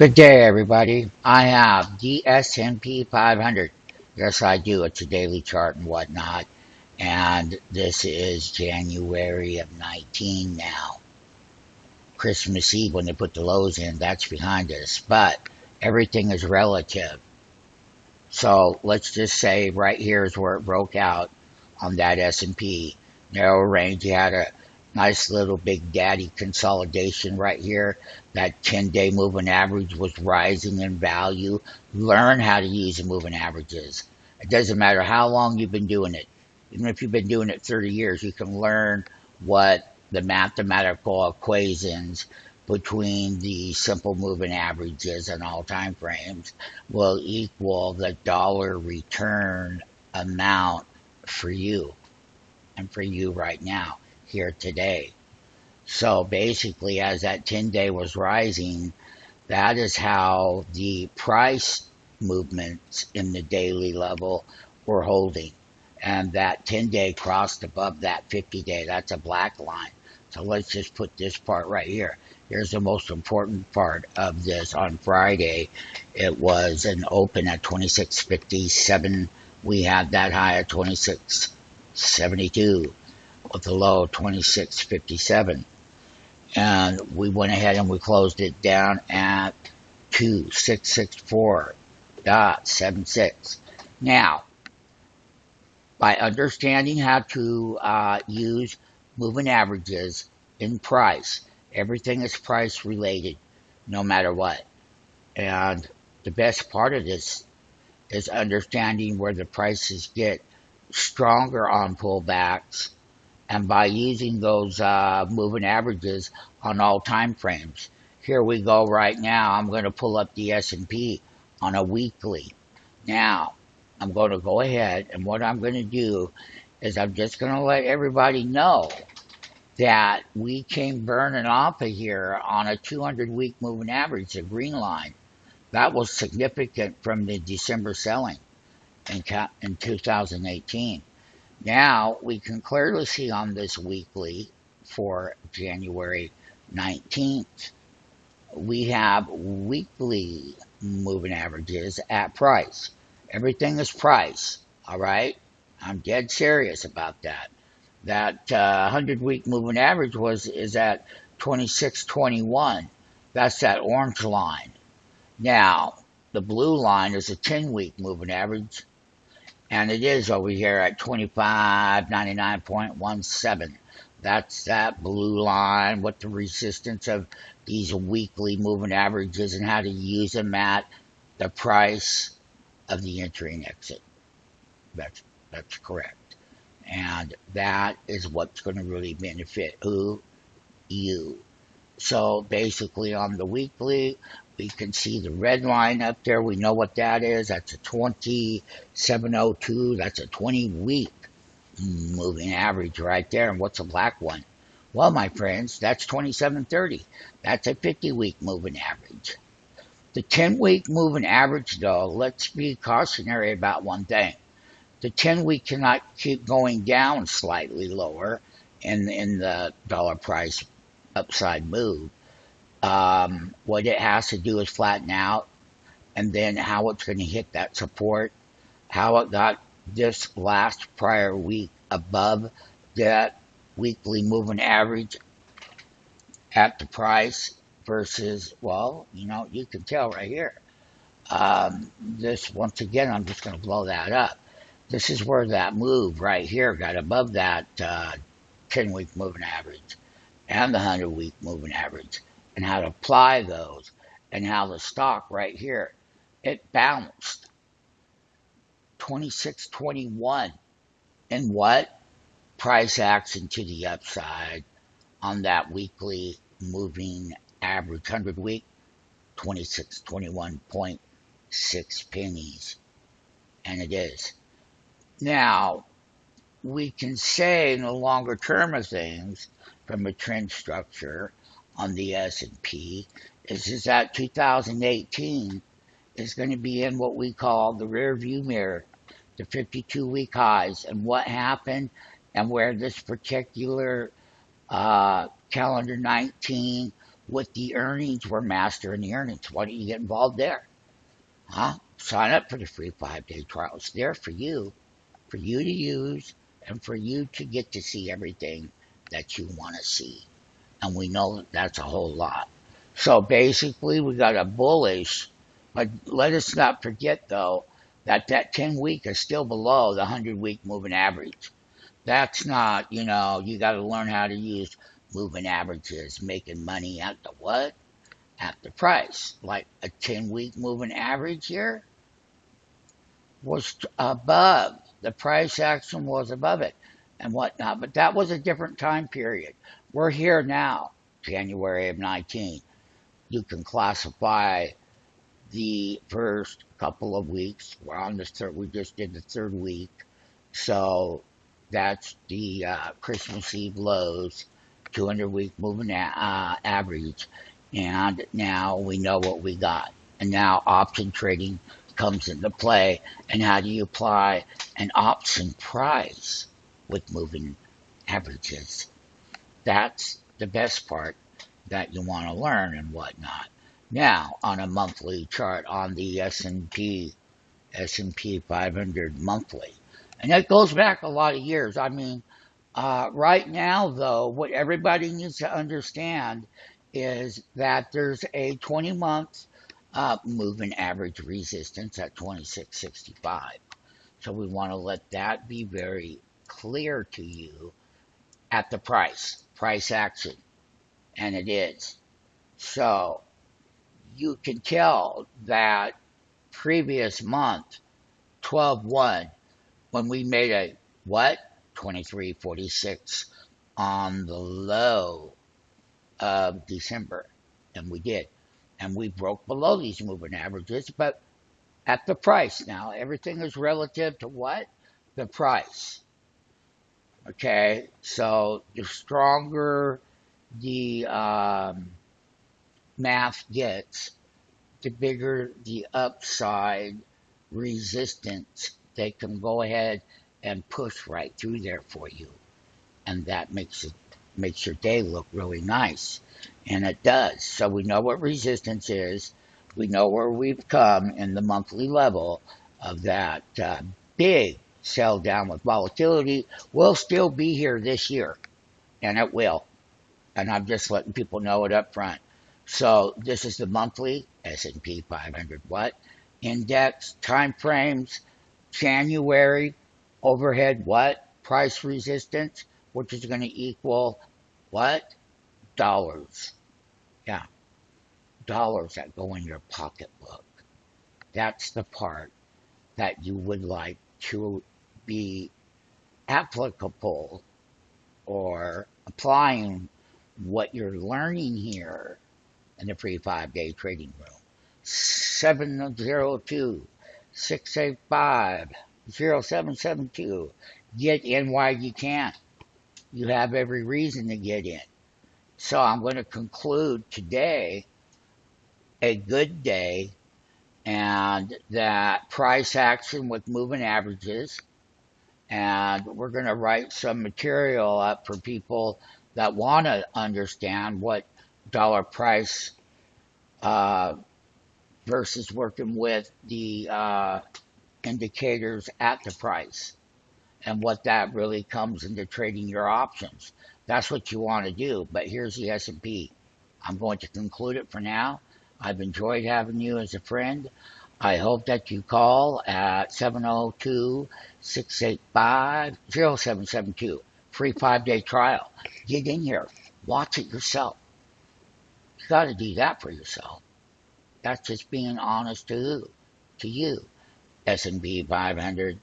Good day, everybody. I have the S&P 500. Yes, I do. It's a daily chart and whatnot. And this is January of 19 now. Christmas Eve, when they put the lows in, that's behind us. But everything is relative. So let's just say right here is where it broke out on that S&P. Narrow range. You had a nice little big daddy consolidation right here. That 10-day moving average was rising in value. Learn how to use the moving averages. It doesn't matter how long you've been doing it. Even if you've been doing it 30 years, you can learn what the mathematical equations between the simple moving averages and all time frames will equal the dollar return amount for you and for you right now, here today. So basically, as that 10-day was rising, that is how the price movements in the daily level were holding. And that 10-day crossed above that 50-day. That's a black line. So let's just put this part right here. Here's the most important part of this. On Friday, it was an open at 26.57. We had that high at 26.72 with a low of 26.57. And we went ahead and we closed it down at 2664.76. Now, by understanding how to use moving averages in price, everything is price related no matter what. And the best part of this is understanding where the prices get stronger on pullbacks, and by using those moving averages on all time frames. Here we go right now. I'm going to pull up the S&P on a weekly. Now, I'm going to go ahead, and what I'm going to do is I'm just going to let everybody know that we came burning off of here on a 200-week moving average, the green line. That was significant from the December selling in 2018. Now we can clearly see on this weekly for January 19th, we have weekly moving averages at price. Everything is price, all right? I'm dead serious about that. That 100-week moving average is at 26.21. That's that orange line. Now, the blue line is a 10-week moving average, and it is over here at 2599.17. That's that blue line with the resistance of these weekly moving averages and how to use them at the price of the entry and exit. That's correct. And that is what's going to really benefit who? You. So basically on the weekly, we can see the red line up there. We know what that is. That's a 2702. That's a 20-week moving average right there. And what's a black one? Well, my friends, that's 2730. That's a 50-week moving average. The 10-week moving average, though, let's be cautionary about one thing. The 10-week cannot keep going down slightly lower in the dollar price upside move. What it has to do is flatten out, and then how it's going to hit that support, how it got this last prior week above that weekly moving average at the price versus, well, you can tell right here. This, once again, I'm just going to blow that up. This is where that move right here got above that 10-week moving average and the 100-week moving average, and how to apply those, and how the stock right here, it bounced 26.21 in what? Price action to the upside on that weekly moving average 100-week, 26.21.6 pennies. And it is. Now, we can say in the longer term of things, from a trend structure on the S&P, is that 2018 is going to be in what we call the rear view mirror, the 52-week highs, and what happened, and where this particular calendar 19 with the earnings. We're mastering the earnings. Why don't you get involved there? Huh? Sign up for the free 5-day trial. It's there for you to use, and for you to get to see everything that you want to see. And we know that that's a whole lot. So basically, we got a bullish, but let us not forget though that that 10-week is still below the 100-week moving average. That's not, you got to learn how to use moving averages, making money at the what? At the price. Like a 10-week moving average here was above. The price action was above it and whatnot. But that was a different time period. We're here now, January of 19. You can classify the first couple of weeks. We're on the third. We just did the third week, so that's the Christmas Eve lows, 200-week moving average, and now we know what we got. And now option trading comes into play. And how do you apply an option price with moving averages? That's the best part that you want to learn and whatnot. Now, on a monthly chart on the S&P 500 monthly, and that goes back a lot of years. I mean, right now, though, what everybody needs to understand is that there's a 20-month moving average resistance at 26.65. So we want to let that be very clear to you at the price action, and it is. So you can tell that previous month, 12/1, when we made a what? 23.46 on the low of December, and we did. And we broke below these moving averages, but at the price. Now, everything is relative to what? The price. Okay, so the stronger the math gets, the bigger the upside resistance they can go ahead and push right through there for you. And that makes your day look really nice. And it does. So we know what resistance is. We know where we've come in the monthly level of that big sell down with volatility. Will still be here this year, and it will. And I'm just letting people know it up front. So this is the monthly S&P 500 what? Index time frames, January overhead what? Price resistance, which is going to equal what? Dollars. Yeah, dollars that go in your pocketbook. That's the part that you would like to be applicable or applying what you're learning here in the free 5-day trading room. 702-685-0772. Get in while you can. You have every reason to get in. So I'm going to conclude today a good day, and that price action with moving averages. And we're going to write some material up for people that want to understand what dollar price versus working with the indicators at the price, and what that really comes into trading your options. That's what you want to do. But here's the S&P. I'm going to conclude it for now. I've enjoyed having you as a friend. I hope that you call at 702-685-0772. Free 5-day trial. Get in here. Watch it yourself. You got to do that for yourself. That's just being honest to you. S&P 500